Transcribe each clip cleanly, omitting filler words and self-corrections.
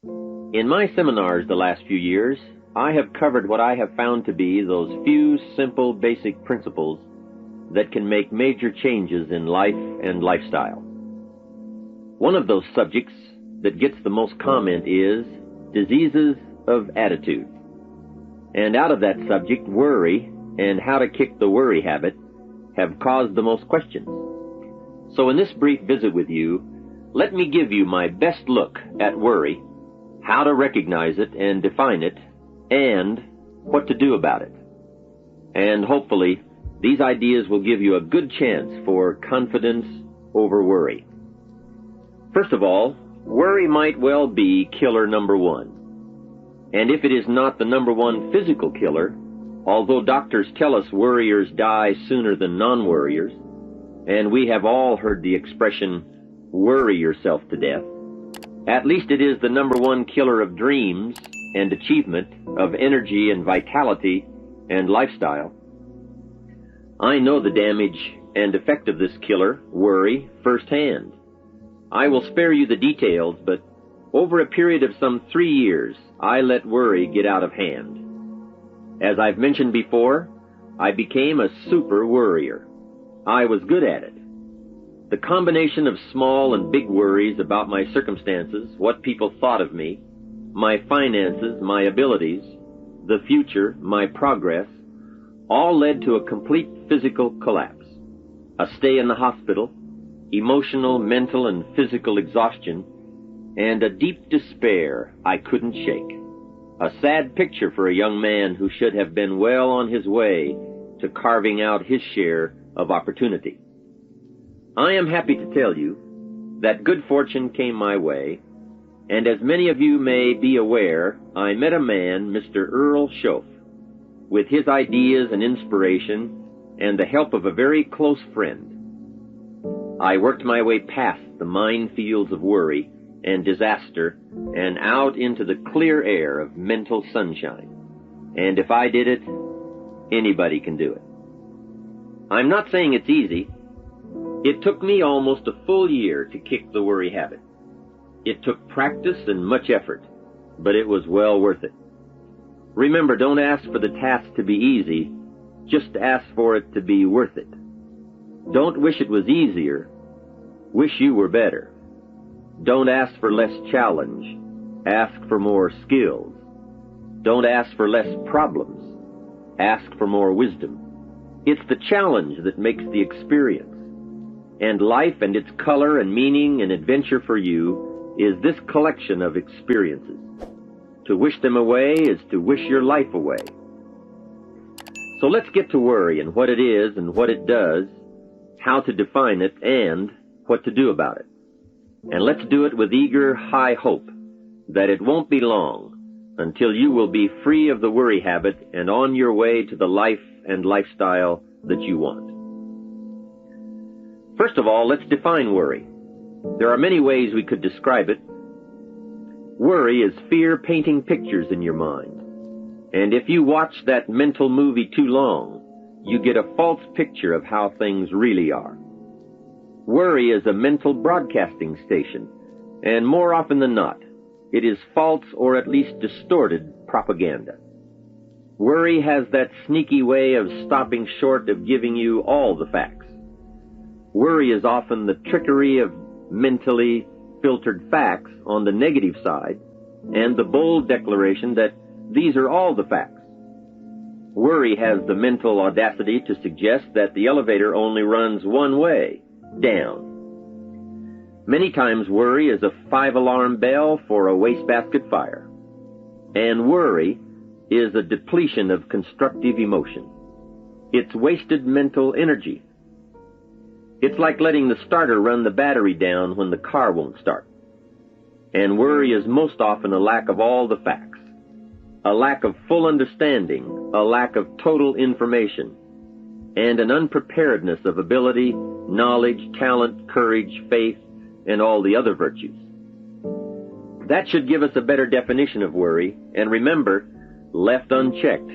In my seminars the last few years, I have covered what I have found to be those few simple basic principles that can make major changes in life and lifestyle. One of those subjects that gets the most comment is diseases of attitude. And out of that subject, worry and how to kick the worry habit have caused the most questions. So in this brief visit with you, let me give you my best look at worry, how to recognize it and define it, and what to do about it. And hopefully, these ideas will give you a good chance for confidence over worry. First of all, worry might well be killer number one. And if it is not the number one physical killer, although doctors tell us worriers die sooner than non-worriers, and we have all heard the expression, worry yourself to death, at least it is the number one killer of dreams and achievement, of energy and vitality and lifestyle. I know the damage and effect of this killer, worry, firsthand. I will spare you the details, but over a period of some 3 years, I let worry get out of hand. As I've mentioned before, I became a super worrier. I was good at it. The combination of small and big worries about my circumstances, what people thought of me, my finances, my abilities, the future, my progress, all led to a complete physical collapse, a stay in the hospital, emotional, mental, and physical exhaustion, and a deep despair I couldn't shake. A sad picture for a young man who should have been well on his way to carving out his share of opportunity. I am happy to tell you that good fortune came my way, and as many of you may be aware, I met a man, Mr. Earl Schoaf, with his ideas and inspiration and the help of a very close friend. I worked my way past the minefields of worry and disaster and out into the clear air of mental sunshine. And if I did it, anybody can do it. I'm not saying it's easy. It took me almost a full year to kick the worry habit. It took practice and much effort, but it was well worth it. Remember, don't ask for the task to be easy, just ask for it to be worth it. Don't wish it was easier, wish you were better. Don't ask for less challenge, ask for more skills. Don't ask for less problems, ask for more wisdom. It's the challenge that makes the experience. And life and its color and meaning and adventure for you is this collection of experiences. To wish them away is to wish your life away. So let's get to worry and what it is and what it does, how to define it, and what to do about it. And let's do it with eager, high hope that it won't be long until you will be free of the worry habit and on your way to the life and lifestyle that you want. First of all, let's define worry. There are many ways we could describe it. Worry is fear painting pictures in your mind. And if you watch that mental movie too long, you get a false picture of how things really are. Worry is a mental broadcasting station, and more often than not, it is false or at least distorted propaganda. Worry has that sneaky way of stopping short of giving you all the facts. Worry is often the trickery of mentally filtered facts on the negative side and the bold declaration that these are all the facts. Worry has the mental audacity to suggest that the elevator only runs one way, down. Many times worry is a 5-alarm bell for a wastebasket fire. And worry is a depletion of constructive emotion. It's wasted mental energy. It's like letting the starter run the battery down when the car won't start. And worry is most often a lack of all the facts, a lack of full understanding, a lack of total information, and an unpreparedness of ability, knowledge, talent, courage, faith, and all the other virtues. That should give us a better definition of worry, and remember, left unchecked,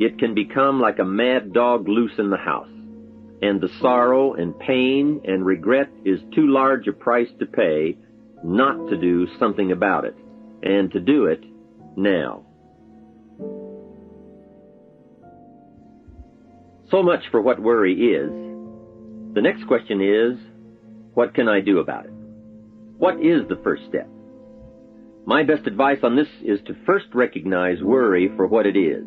it can become like a mad dog loose in the house, and the sorrow and pain and regret is too large a price to pay not to do something about it. and to do it now. So much for what worry is. The next question is, what can I do about it? What is the first step? My best advice on this is to first recognize worry for what it is,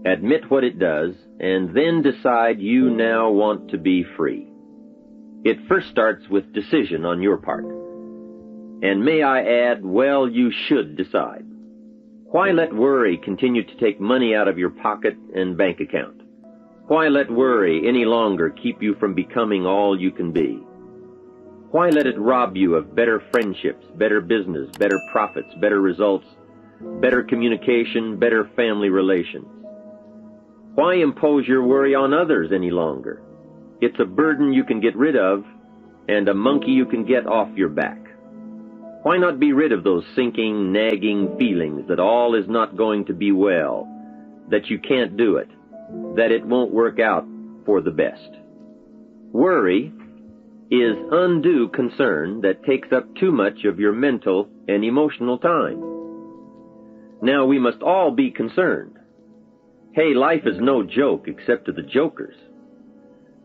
admit what it does, and then decide you now want to be free. It first starts with decision on your part. And may I add, well, you should decide. Why let worry continue to take money out of your pocket and bank account? Why let worry any longer keep you from becoming all you can be? Why let it rob you of better friendships, better business, better profits, better results, better communication, better family relations? Why impose your worry on others any longer? It's a burden you can get rid of and a monkey you can get off your back. Why not be rid of those sinking, nagging feelings that all is not going to be well, that you can't do it, that it won't work out for the best? Worry is undue concern that takes up too much of your mental and emotional time. Now, we must all be concerned. Hey, life is no joke except to the jokers.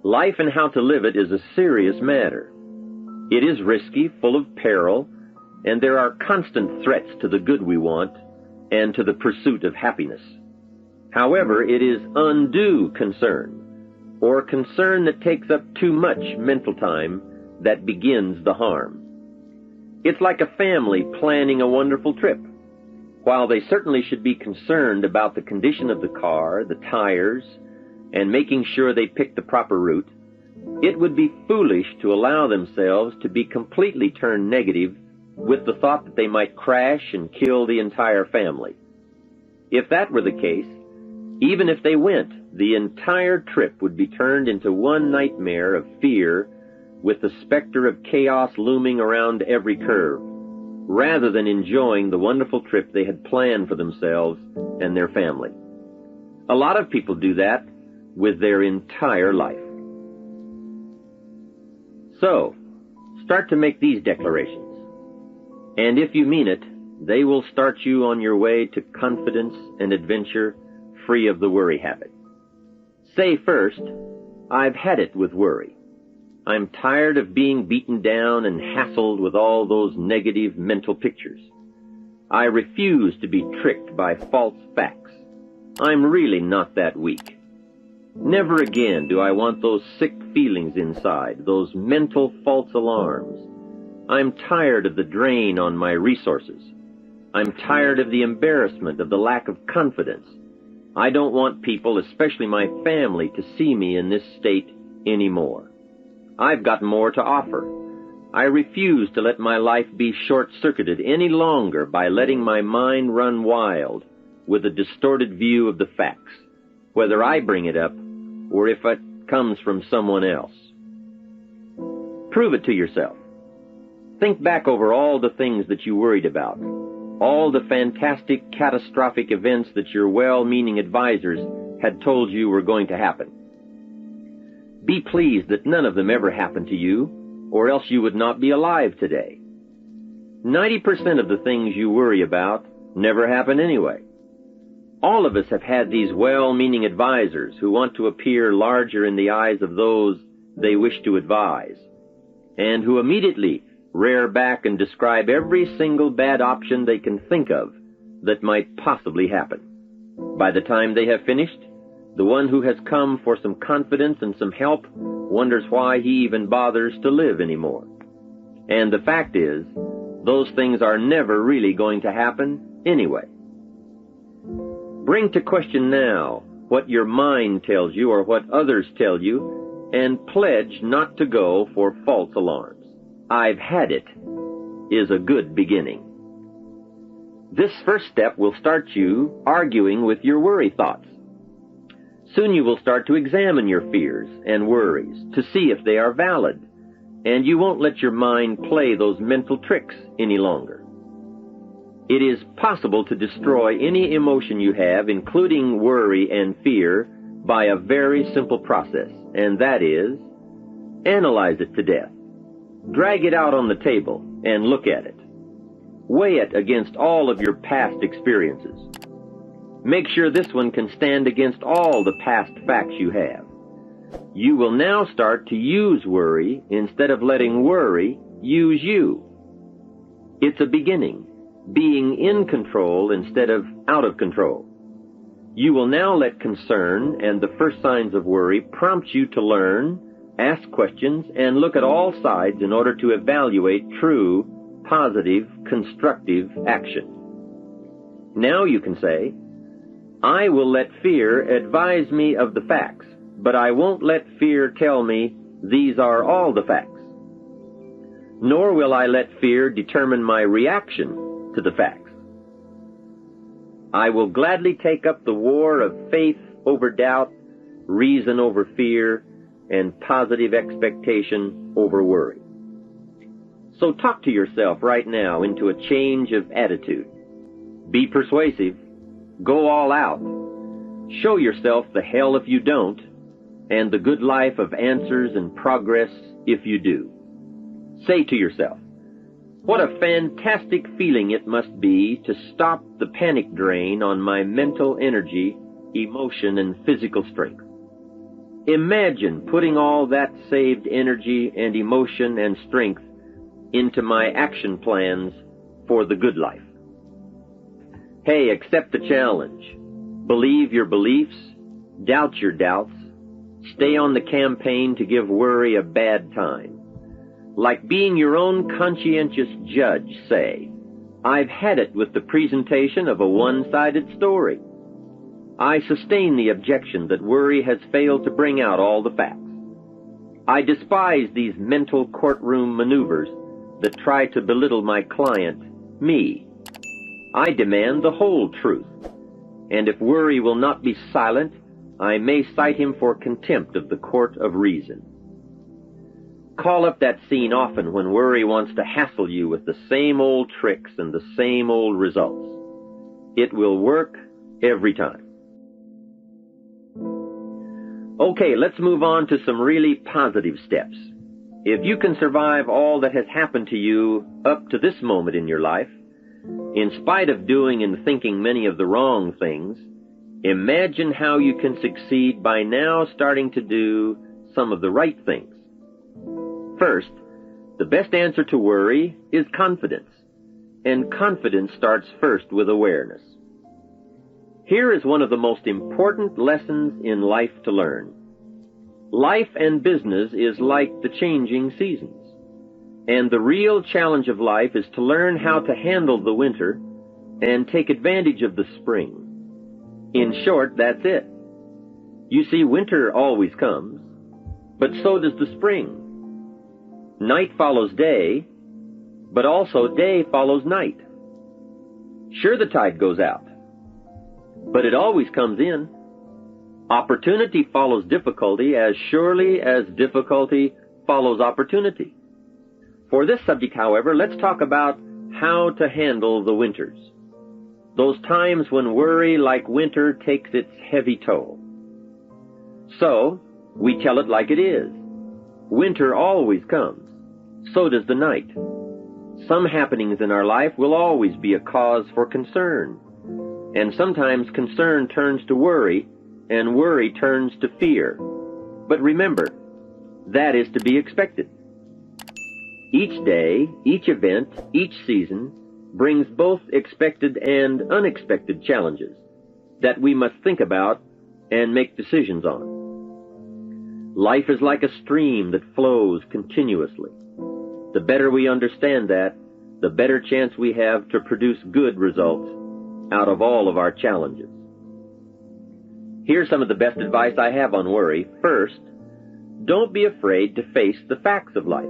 Life and how to live it is a serious matter. It is risky, full of peril, and there are constant threats to the good we want and to the pursuit of happiness. However, it is undue concern, or concern that takes up too much mental time, that begins the harm. It's like a family planning a wonderful trip. While they certainly should be concerned about the condition of the car, the tires, and making sure they pick the proper route, it would be foolish to allow themselves to be completely turned negative with the thought that they might crash and kill the entire family. If that were the case, even if they went, the entire trip would be turned into one nightmare of fear with the specter of chaos looming around every curve, rather than enjoying the wonderful trip they had planned for themselves and their family. A lot of people do that with their entire life. So, start to make these declarations. And if you mean it, they will start you on your way to confidence and adventure, free of the worry habit. Say first, I've had it with worry. I'm tired of being beaten down and hassled with all those negative mental pictures. I refuse to be tricked by false facts. I'm really not that weak. Never again do I want those sick feelings inside, those mental false alarms. I'm tired of the drain on my resources. I'm tired of the embarrassment of the lack of confidence. I don't want people, especially my family, to see me in this state anymore. I've got more to offer. I refuse to let my life be short-circuited any longer by letting my mind run wild with a distorted view of the facts, whether I bring it up or if it comes from someone else. Prove it to yourself. Think back over all the things that you worried about, all the fantastic, catastrophic events that your well-meaning advisors had told you were going to happen. Be pleased that none of them ever happened to you, or else you would not be alive today. 90% of the things you worry about never happen anyway. All of us have had these well-meaning advisors who want to appear larger in the eyes of those they wish to advise, and who immediately rear back and describe every single bad option they can think of that might possibly happen. By the time they have finished, the one who has come for some confidence and some help wonders why he even bothers to live anymore. And the fact is, those things are never really going to happen anyway. Bring to question now what your mind tells you or what others tell you, and pledge not to go for false alarms. I've had it is a good beginning. This first step will start you arguing with your worry thoughts. Soon you will start to examine your fears and worries to see if they are valid, and you won't let your mind play those mental tricks any longer. It is possible to destroy any emotion you have, including worry and fear, by a very simple process, and that is, analyze it to death. Drag it out on the table and look at it. Weigh it against all of your past experiences. Make sure this one can stand against all the past facts you have. You will now start to use worry instead of letting worry use you. It's a beginning, being in control instead of out of control. You will now let concern and the first signs of worry prompt you to learn, ask questions, and look at all sides in order to evaluate true, positive, constructive action. Now you can say, I will let fear advise me of the facts, but I won't let fear tell me these are all the facts. Nor will I let fear determine my reaction to the facts. I will gladly take up the war of faith over doubt, reason over fear, and positive expectation over worry. So talk to yourself right now into a change of attitude. Be persuasive. Go all out. Show yourself the hell if you don't, and the good life of answers and progress if you do. Say to yourself, what a fantastic feeling it must be to stop the panic drain on my mental energy, emotion, and physical strength. Imagine putting all that saved energy and emotion and strength into my action plans for the good life. Hey, accept the challenge. Believe your beliefs, doubt your doubts, stay on the campaign to give worry a bad time. Like being your own conscientious judge, say, I've had it with the presentation of a one-sided story. I sustain the objection that worry has failed to bring out all the facts. I despise these mental courtroom maneuvers that try to belittle my client, me. I demand the whole truth, and if worry will not be silent, I may cite him for contempt of the court of reason. Call up that scene often when worry wants to hassle you with the same old tricks and the same old results. It will work every time. Okay, let's move on to some really positive steps. If you can survive all that has happened to you up to this moment in your life, in spite of doing and thinking many of the wrong things, imagine how you can succeed by now starting to do some of the right things. First, the best answer to worry is confidence, and confidence starts first with awareness. Here is one of the most important lessons in life to learn. Life and business is like the changing seasons, and the real challenge of life is to learn how to handle the winter and take advantage of the spring. In short, that's it. You see, winter always comes, but so does the spring. Night follows day, but also day follows night. Sure, the tide goes out, but it always comes in. Opportunity follows difficulty as surely as difficulty follows opportunity. For this subject, however, let's talk about how to handle the winters. Those times when worry, like winter, takes its heavy toll. So, we tell it like it is. Winter always comes. So does the night. Some happenings in our life will always be a cause for concern. And sometimes concern turns to worry, and worry turns to fear. But remember, that is to be expected. Each day, each event, each season brings both expected and unexpected challenges that we must think about and make decisions on. Life is like a stream that flows continuously. The better we understand that, the better chance we have to produce good results out of all of our challenges. Here's some of the best advice I have on worry. First, don't be afraid to face the facts of life.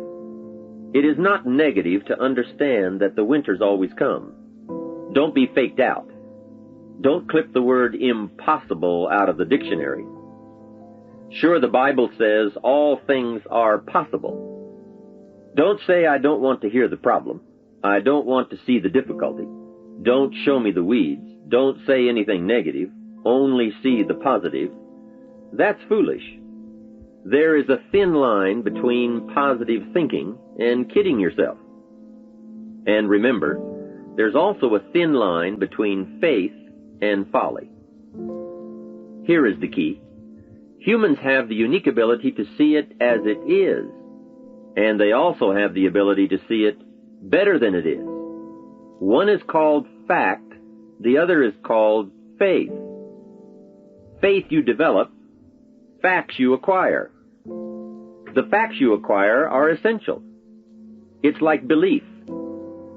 It is not negative to understand that the winters always come. Don't be faked out. Don't clip the word impossible out of the dictionary. Sure, the Bible says all things are possible. Don't say, I don't want to hear the problem. I don't want to see the difficulty. Don't show me the weeds. Don't say anything negative. Only see the positive. That's foolish. There is a thin line between positive thinking and kidding yourself. And remember, there's also a thin line between faith and folly. Here is the key. Humans have the unique ability to see it as it is, and they also have the ability to see it better than it is. One is called fact, the other is called faith. Faith you develop, facts you acquire. The facts you acquire are essential. It's like belief.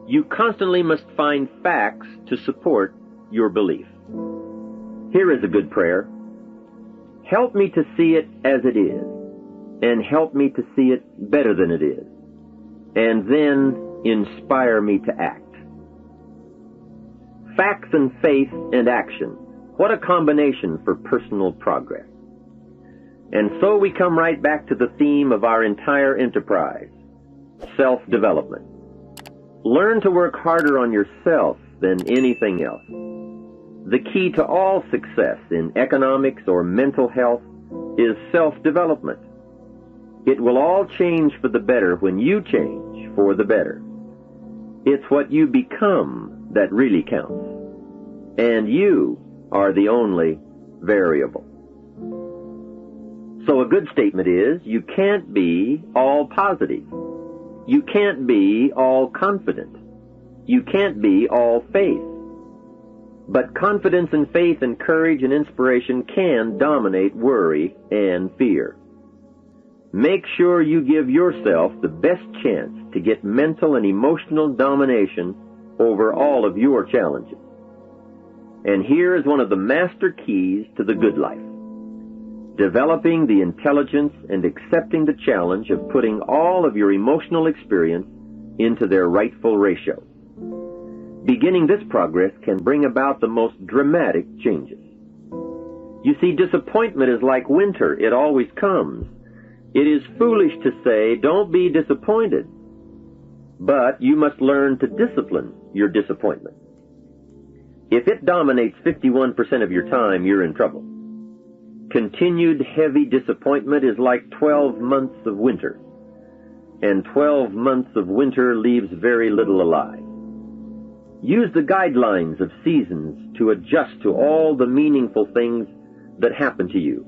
You constantly must find facts to support your belief. Here is a good prayer. Help me to see it as it is, and help me to see it better than it is, and then inspire me to act. Facts and faith and action. What a combination for personal progress. And so we come right back to the theme of our entire enterprise, self-development. Learn to work harder on yourself than anything else. The key to all success in economics or mental health is self-development. It will all change for the better when you change for the better. It's what you become that really counts. And you are the only variable. So a good statement is, you can't be all positive. You can't be all confident. You can't be all faith. But confidence and faith and courage and inspiration can dominate worry and fear. Make sure you give yourself the best chance to get mental and emotional domination over all of your challenges. And here is one of the master keys to the good life. Developing the intelligence and accepting the challenge of putting all of your emotional experience into their rightful ratio. Beginning this progress can bring about the most dramatic changes. You see, disappointment is like winter. It always comes. It is foolish to say, don't be disappointed. But you must learn to discipline your disappointment. If it dominates 51% of your time, you're in trouble. Continued heavy disappointment is like 12 months of winter, and 12 months of winter leaves very little alive. Use the guidelines of seasons to adjust to all the meaningful things that happen to you.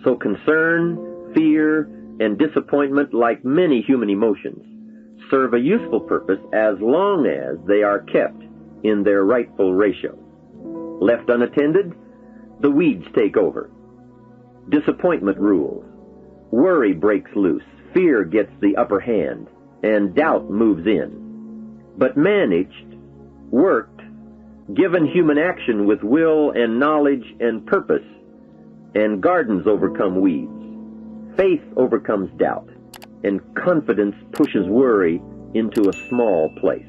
So concern, fear, and disappointment, like many human emotions, serve a useful purpose as long as they are kept in their rightful ratio. Left unattended, the weeds take over. Disappointment rules. Worry breaks loose. Fear gets the upper hand, and doubt moves in. But managed, worked, given human action with will and knowledge and purpose, and gardens overcome weeds. Faith overcomes doubt, and confidence pushes worry into a small place.